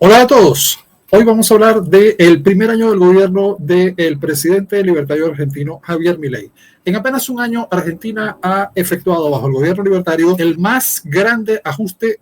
Hola a todos. Hoy vamos a hablar del primer año del gobierno del presidente libertario argentino Javier Milei. En apenas un año, Argentina ha efectuado bajo el gobierno libertario el más grande ajuste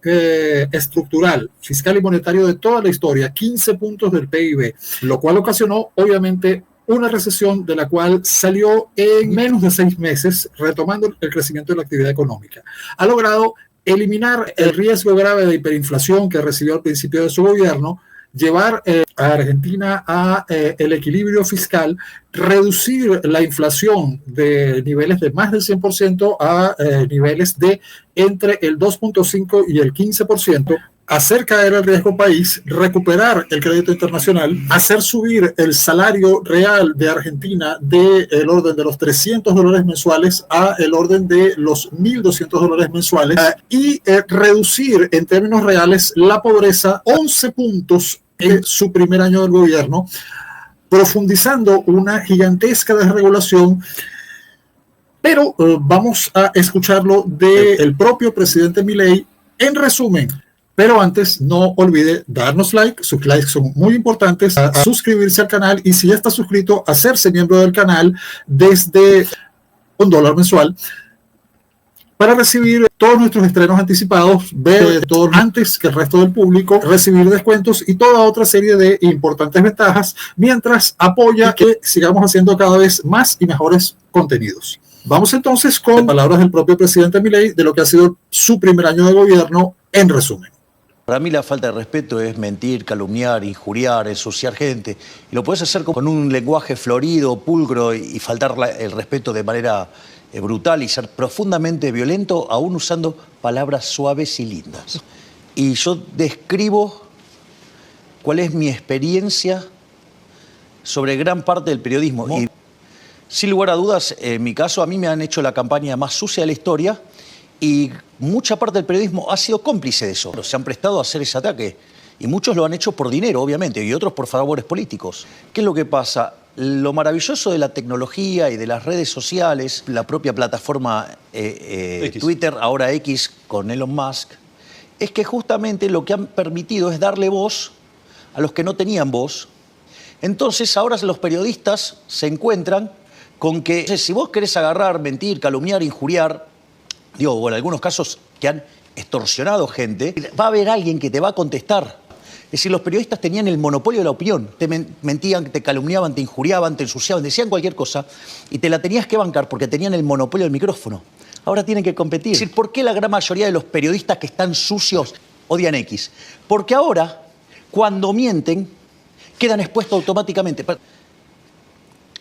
estructural, fiscal y monetario de toda la historia, 15 puntos del PIB, lo cual ocasionó, obviamente, una recesión de la cual salió en menos de 6 meses, retomando el crecimiento de la actividad económica. Ha logrado eliminar el riesgo grave de hiperinflación que recibió al principio de su gobierno, llevar a Argentina a el equilibrio fiscal, reducir la inflación de niveles de más del 100% a niveles de entre el 2.5 y el 15%, hacer caer el riesgo país, recuperar el crédito internacional, hacer subir el salario real de Argentina del orden de los $300 mensuales a el orden de los $1.200 mensuales y reducir en términos reales la pobreza 11 puntos en su primer año del gobierno, profundizando una gigantesca desregulación. Pero vamos a escucharlo del propio presidente Milei en resumen. Pero antes, no olvide darnos like. Sus likes son muy importantes. A suscribirse al canal y si ya está suscrito, hacerse miembro del canal desde $1 mensual para recibir todos nuestros estrenos anticipados, ver todo antes que el resto del público, recibir descuentos y toda otra serie de importantes ventajas, mientras apoya que sigamos haciendo cada vez más y mejores contenidos. Vamos entonces con palabras del propio presidente Milei de lo que ha sido su primer año de gobierno en resumen. Para mí la falta de respeto es mentir, calumniar, injuriar, ensuciar gente. Y lo puedes hacer con un lenguaje florido, pulcro y faltar el respeto de manera brutal y ser profundamente violento, aún usando palabras suaves y lindas. Y yo describo cuál es mi experiencia sobre gran parte del periodismo. Y sin lugar a dudas, en mi caso, a mí me han hecho la campaña más sucia de la historia y mucha parte del periodismo ha sido cómplice de eso. Se han prestado a hacer ese ataque y muchos lo han hecho por dinero, obviamente, y otros por favores políticos. ¿Qué es lo que pasa? Lo maravilloso de la tecnología y de las redes sociales, la propia plataforma Twitter, ahora X con Elon Musk, es que justamente lo que han permitido es darle voz a los que no tenían voz. Entonces ahora los periodistas se encuentran con que si vos querés agarrar, mentir, calumniar, injuriar, digo, o en algunos casos que han extorsionado gente, va a haber alguien que te va a contestar. Es decir, los periodistas tenían el monopolio de la opinión. Te mentían, te calumniaban, te injuriaban, te ensuciaban, decían cualquier cosa y te la tenías que bancar porque tenían el monopolio del micrófono. Ahora tienen que competir. Es decir, ¿por qué la gran mayoría de los periodistas que están sucios odian X? Porque ahora, cuando mienten, quedan expuestos automáticamente.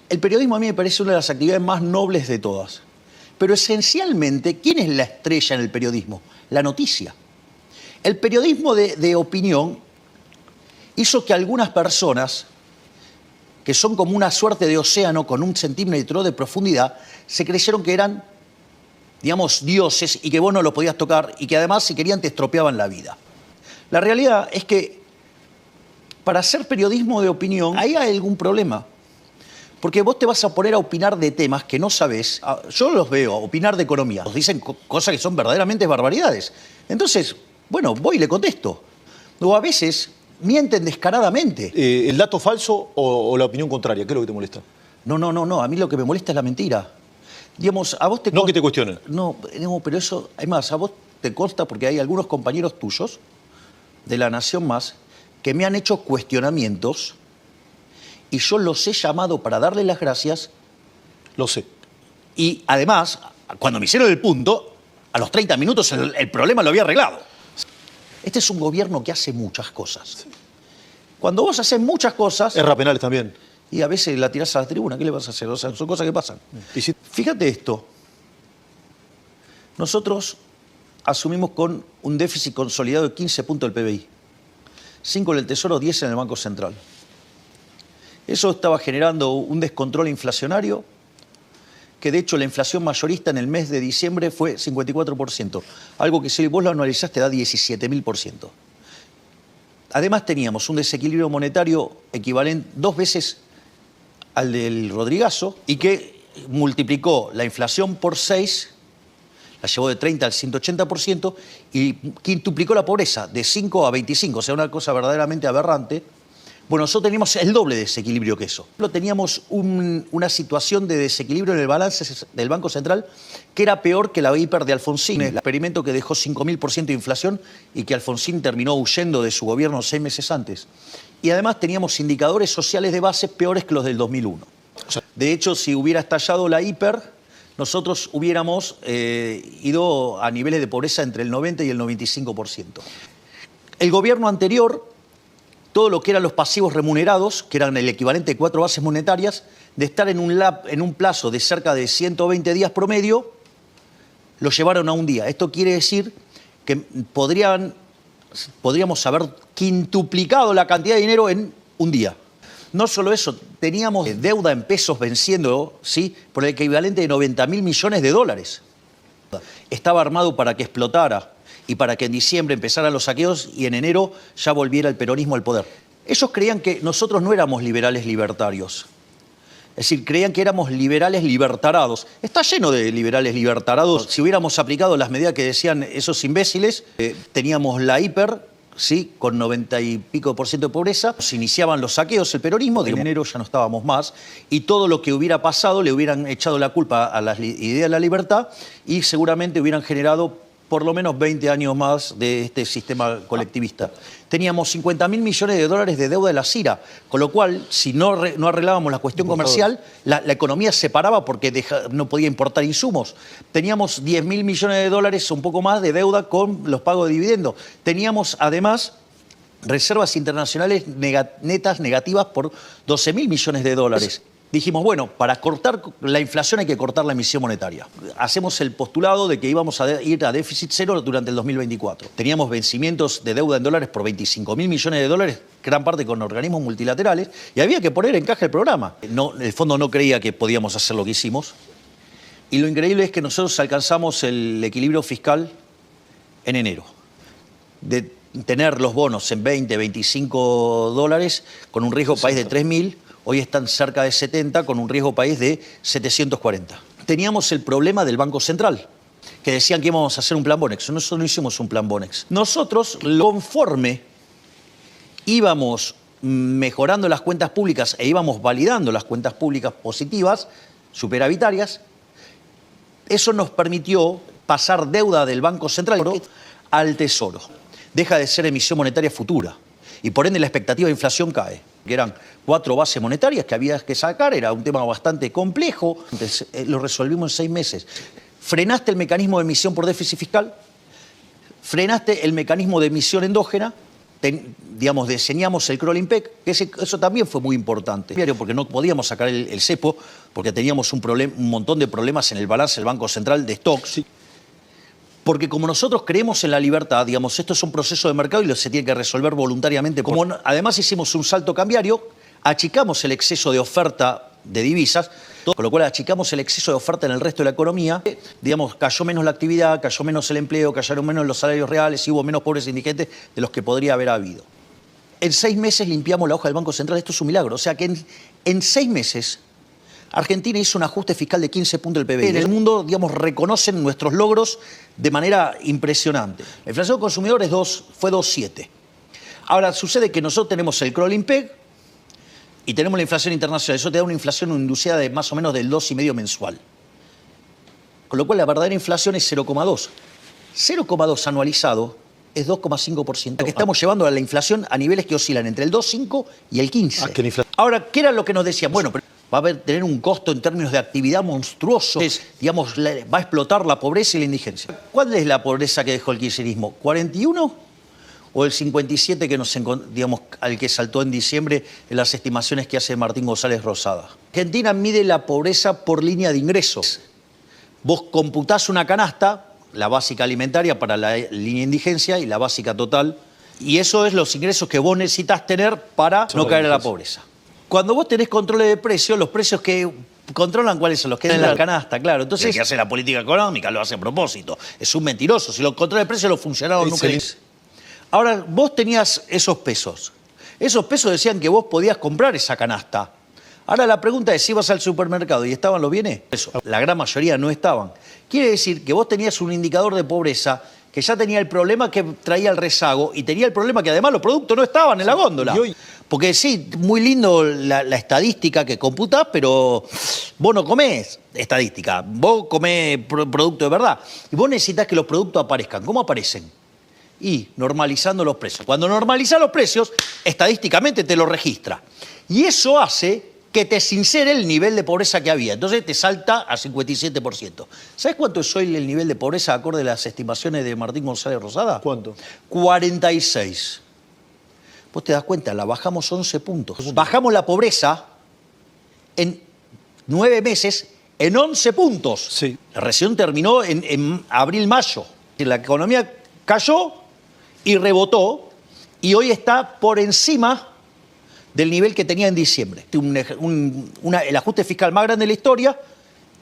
El periodismo a mí me parece una de las actividades más nobles de todas. Pero esencialmente, ¿quién es la estrella en el periodismo? La noticia. El periodismo de opinión hizo que algunas personas, que son como una suerte de océano con 1 centímetro de profundidad, se creyeron que eran, digamos, dioses y que vos no lo podías tocar y que además, si querían, te estropeaban la vida. La realidad es que para hacer periodismo de opinión, ahí hay algún problema. Porque vos te vas a poner a opinar de temas que no sabés. Yo los veo, opinar de economía. Nos dicen cosas que son verdaderamente barbaridades. Entonces, bueno, voy y le contesto. O a veces mienten descaradamente. ¿El dato falso o la opinión contraria? ¿Qué es lo que te molesta? No. A mí lo que me molesta es la mentira. Digamos, a vos te no que te cuestionen. No, pero eso, además, a vos te consta porque hay algunos compañeros tuyos de La Nación Más que me han hecho cuestionamientos y yo los he llamado para darle las gracias. Lo sé. Y además, cuando me hicieron el punto, a los 30 minutos el problema lo había arreglado. Este es un gobierno que hace muchas cosas. Cuando vos haces muchas cosas... Erra penales también. Y a veces la tirás a la tribuna, ¿qué le vas a hacer? O sea, son cosas que pasan. Fíjate esto. Nosotros asumimos con un déficit consolidado de 15 puntos del PBI. 5 en el Tesoro, 10 en el Banco Central. Eso estaba generando un descontrol inflacionario, que de hecho la inflación mayorista en el mes de diciembre fue 54%, algo que si vos lo analizás te da 17.000%. Además teníamos un desequilibrio monetario equivalente 2 veces al del Rodrigazo y que multiplicó la inflación por 6, la llevó de 30 al 180% y quintuplicó la pobreza de 5 a 25, o sea, una cosa verdaderamente aberrante. Bueno, nosotros teníamos el doble de desequilibrio que eso. Teníamos una situación de desequilibrio en el balance del Banco Central que era peor que la hiper de Alfonsín, el experimento que dejó 5.000% de inflación y que Alfonsín terminó huyendo de su gobierno 6 meses antes. Y además teníamos indicadores sociales de base peores que los del 2001. De hecho, si hubiera estallado la hiper, nosotros hubiéramos ido a niveles de pobreza entre el 90 y el 95%. El gobierno anterior, todo lo que eran los pasivos remunerados, que eran el equivalente de 4 bases monetarias, de estar en un plazo de cerca de 120 días promedio, lo llevaron a un día. Esto quiere decir que podríamos haber quintuplicado la cantidad de dinero en un día. No solo eso, teníamos deuda en pesos venciendo, ¿sí?, por el equivalente de 90.000 millones de dólares. Estaba armado para que explotara y para que en diciembre empezaran los saqueos y en enero ya volviera el peronismo al poder. Ellos creían que nosotros no éramos liberales libertarios. Es decir, creían que éramos liberales libertarados. Está lleno de liberales libertarados. Si hubiéramos aplicado las medidas que decían esos imbéciles, teníamos la hiper, ¿sí?, con 90 y pico % de pobreza. Se iniciaban los saqueos, el peronismo, de enero ya no estábamos más, y todo lo que hubiera pasado le hubieran echado la culpa a la idea de la libertad y seguramente hubieran generado por lo menos 20 años más de este sistema colectivista. Teníamos 50.000 millones de dólares de deuda de la CIRA, con lo cual, si no arreglábamos la cuestión comercial, la economía se paraba porque no podía importar insumos. Teníamos 10.000 millones de dólares, un poco más, de deuda con los pagos de dividendos. Teníamos, además, reservas internacionales netas negativas por 12.000 millones de dólares. Dijimos, bueno, para cortar la inflación hay que cortar la emisión monetaria. Hacemos el postulado de que íbamos a ir a déficit cero durante el 2024. Teníamos vencimientos de deuda en dólares por 25.000 millones de dólares, gran parte con organismos multilaterales, y había que poner en caja el programa. El fondo no creía que podíamos hacer lo que hicimos. Y lo increíble es que nosotros alcanzamos el equilibrio fiscal en enero. De tener los bonos en 20, 25 dólares, con un riesgo país de 3.000, hoy están cerca de 70, con un riesgo país de 740. Teníamos el problema del Banco Central, que decían que íbamos a hacer un plan Bonex. Nosotros no hicimos un plan Bonex. Nosotros, conforme íbamos mejorando las cuentas públicas e íbamos validando las cuentas públicas positivas, superavitarias, eso nos permitió pasar deuda del Banco Central al Tesoro. Deja de ser emisión monetaria futura y por ende la expectativa de inflación cae. Que eran 4 bases monetarias que había que sacar, era un tema bastante complejo. Entonces, lo resolvimos en 6 meses. Frenaste el mecanismo de emisión por déficit fiscal, frenaste el mecanismo de emisión endógena, diseñamos el crawling peg, que eso también fue muy importante, porque no podíamos sacar el cepo, porque teníamos un montón de problemas en el balance del Banco Central de stocks. Sí. Porque como nosotros creemos en la libertad, esto es un proceso de mercado y se tiene que resolver voluntariamente. Como además hicimos un salto cambiario, achicamos el exceso de oferta de divisas, con lo cual achicamos el exceso de oferta en el resto de la economía. Cayó menos la actividad, cayó menos el empleo, cayeron menos los salarios reales y hubo menos pobres indigentes de los que podría haber habido. En 6 meses limpiamos la hoja del Banco Central, esto es un milagro. O sea que en 6 meses Argentina hizo un ajuste fiscal de 15 puntos del PBI. En el mundo, reconocen nuestros logros de manera impresionante. La inflación del consumidor fue 2,7. Ahora, sucede que nosotros tenemos el crawling peg y tenemos la inflación internacional. Eso te da una inflación inducida de más o menos del 2,5 mensual. Con lo cual, la verdadera inflación es 0,2. 0,2 anualizado es 2,5%. Que estamos llevando a la inflación a niveles que oscilan entre el 2,5 y el 15. Ahora, ¿qué era lo que nos decían? Bueno, pero va a tener un costo en términos de actividad monstruoso. Va a explotar la pobreza y la indigencia. ¿Cuál es la pobreza que dejó el kirchnerismo? ¿41 o el 57 que al que saltó en diciembre en las estimaciones que hace Martín González Rosada? Argentina mide la pobreza por línea de ingresos. Vos computás una canasta, la básica alimentaria para la línea de indigencia y la básica total, y eso es los ingresos que vos necesitas tener para no caer en la pobreza. Cuando vos tenés controles de precios, los precios que controlan, ¿cuáles son? Los que dan en la canasta, claro. Entonces, el que hace la política económica lo hace a propósito. Es un mentiroso. Si los controles de precios los funcionarios nunca dicen. Ahora, vos tenías esos pesos. Esos pesos decían que vos podías comprar esa canasta Ahora la pregunta es si ibas al supermercado y estaban los bienes. Eso, la gran mayoría no estaban. Quiere decir que vos tenías un indicador de pobreza que ya tenía el problema que traía el rezago y tenía el problema que además los productos no estaban en la góndola. Porque sí, muy lindo la estadística que computás, pero vos no comés estadística, vos comés producto de verdad. Y vos necesitas que los productos aparezcan. ¿Cómo aparecen? Y normalizando los precios. Cuando normalizás los precios, estadísticamente te lo registra. Y eso hace que te sincere el nivel de pobreza que había. Entonces te salta a 57%. ¿Sabes cuánto es hoy el nivel de pobreza acorde a las estimaciones de Martín González Rosada? ¿Cuánto? 46. Vos te das cuenta, la bajamos 11 puntos. Bajamos la pobreza en 9 meses en 11 puntos. Sí. La recesión terminó en abril-mayo. La economía cayó y rebotó y hoy está por encima del nivel que tenía en diciembre. El ajuste fiscal más grande de la historia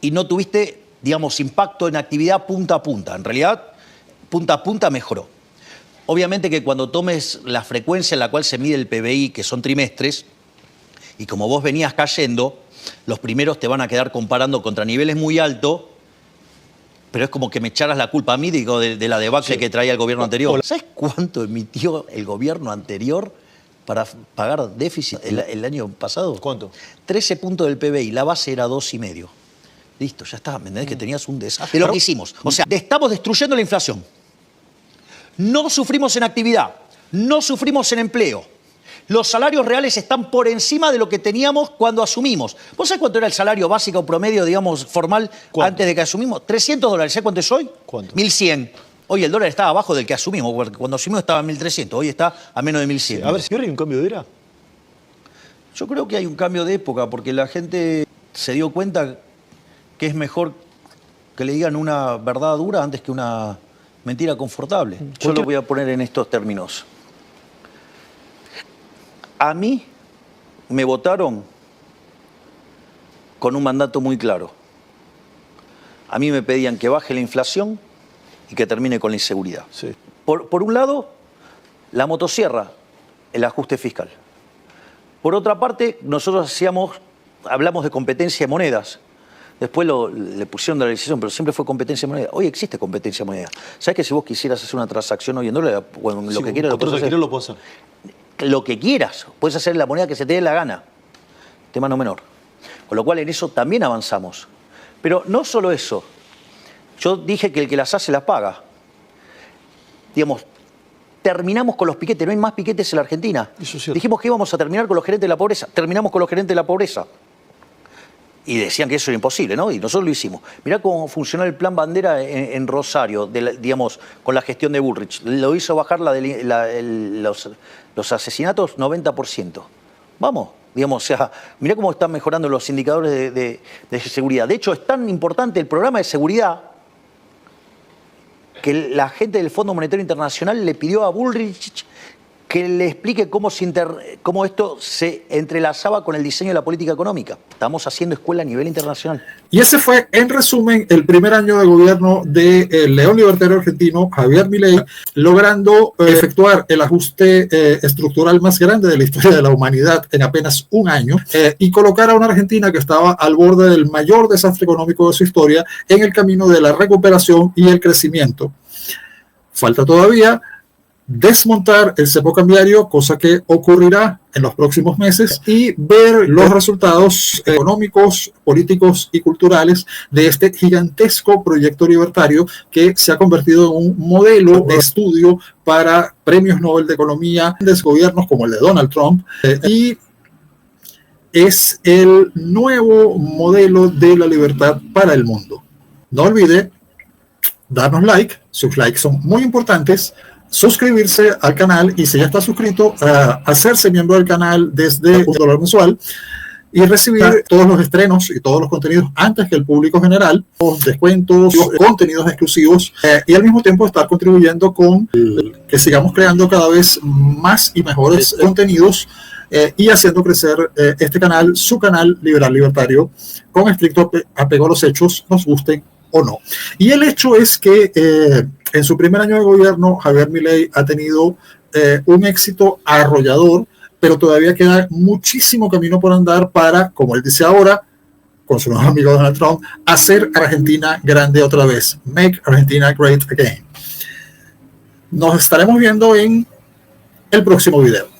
y no tuviste, digamos, impacto en actividad punta a punta. En realidad, punta a punta mejoró. Obviamente que cuando tomes la frecuencia en la cual se mide el PBI, que son trimestres, y como vos venías cayendo, los primeros te van a quedar comparando contra niveles muy altos, pero es como que me echaras la culpa a mí, digo, de la debacle que traía el gobierno anterior. ¿Sabes cuánto emitió el gobierno anterior para pagar déficit el año pasado? ¿Cuánto? 13 puntos del PBI, la base era 2,5. Listo, ya está, ¿me entendés? Que tenías un desastre. De lo que hicimos. O sea, estamos destruyendo la inflación. No sufrimos en actividad, no sufrimos en empleo. Los salarios reales están por encima de lo que teníamos cuando asumimos. ¿Vos sabés cuánto era el salario básico o promedio, digamos, formal antes de que asumimos? $300. ¿Sabés cuánto es hoy? ¿Cuánto? 1.100. Hoy el dólar está abajo del que asumimos, porque cuando asumimos estaba en 1.300, hoy está a menos de 1.100. Sí. A ver, si ahora hay un cambio de era. Yo creo que hay un cambio de época, porque la gente se dio cuenta que es mejor que le digan una verdad dura antes que una mentira confortable. Yo lo voy a poner en estos términos. A mí me votaron con un mandato muy claro. A mí me pedían que baje la inflación y que termine con la inseguridad. Sí. Por un lado, la motosierra, el ajuste fiscal. Por otra parte, nosotros hablamos de competencia de monedas. Después le pusieron dolarización, pero siempre fue competencia de moneda. Hoy existe competencia de moneda. ¿Sabes que si vos quisieras hacer una transacción hoy en dólar, bueno, lo que quieras lo puedes hacer? Lo puedo hacer. Lo que quieras, puedes hacer la moneda que se te dé la gana. Tema no menor. Con lo cual en eso también avanzamos. Pero no solo eso. Yo dije que el que las hace las paga. Digamos, terminamos con los piquetes. No hay más piquetes en la Argentina. Eso es cierto. Dijimos que íbamos a terminar con los gerentes de la pobreza. Terminamos con los gerentes de la pobreza. Y decían que eso era imposible, ¿no? Y nosotros lo hicimos. Mirá cómo funcionó el plan Bandera en Rosario, digamos, con la gestión de Bullrich. Lo hizo bajar los asesinatos 90%. Vamos, digamos, o sea, mirá cómo están mejorando los indicadores de seguridad. De hecho, es tan importante el programa de seguridad que la gente del Fondo Monetario Internacional le pidió a Bullrich que le explique cómo esto se entrelazaba con el diseño de la política económica. Estamos haciendo escuela a nivel internacional. Y ese fue, en resumen, el primer año de gobierno del León Libertario Argentino, Javier Milei, logrando efectuar el ajuste estructural más grande de la historia de la humanidad en apenas un año y colocar a una Argentina que estaba al borde del mayor desastre económico de su historia en el camino de la recuperación y el crecimiento. Falta todavía desmontar el cepo cambiario, cosa que ocurrirá en los próximos meses, y ver los resultados económicos, políticos y culturales de este gigantesco proyecto libertario que se ha convertido en un modelo de estudio para premios Nobel de Economía de gobiernos como el de Donald Trump, y es el nuevo modelo de la libertad para el mundo. No olvide darnos like, sus likes son muy importantes, suscribirse al canal y si ya está suscrito, hacerse miembro del canal desde $1 mensual y recibir todos los estrenos y todos los contenidos antes que el público general, los descuentos, contenidos exclusivos y al mismo tiempo estar contribuyendo con que sigamos creando cada vez más y mejores contenidos y haciendo crecer este canal, su canal liberal libertario, con estricto apego a los hechos, nos gusten o no. Y el hecho es que en su primer año de gobierno, Javier Milei ha tenido un éxito arrollador pero todavía queda muchísimo camino por andar para, como él dice ahora, con su nuevo amigo Donald Trump, hacer Argentina grande otra vez. Make Argentina great again. Nos estaremos viendo en el próximo video.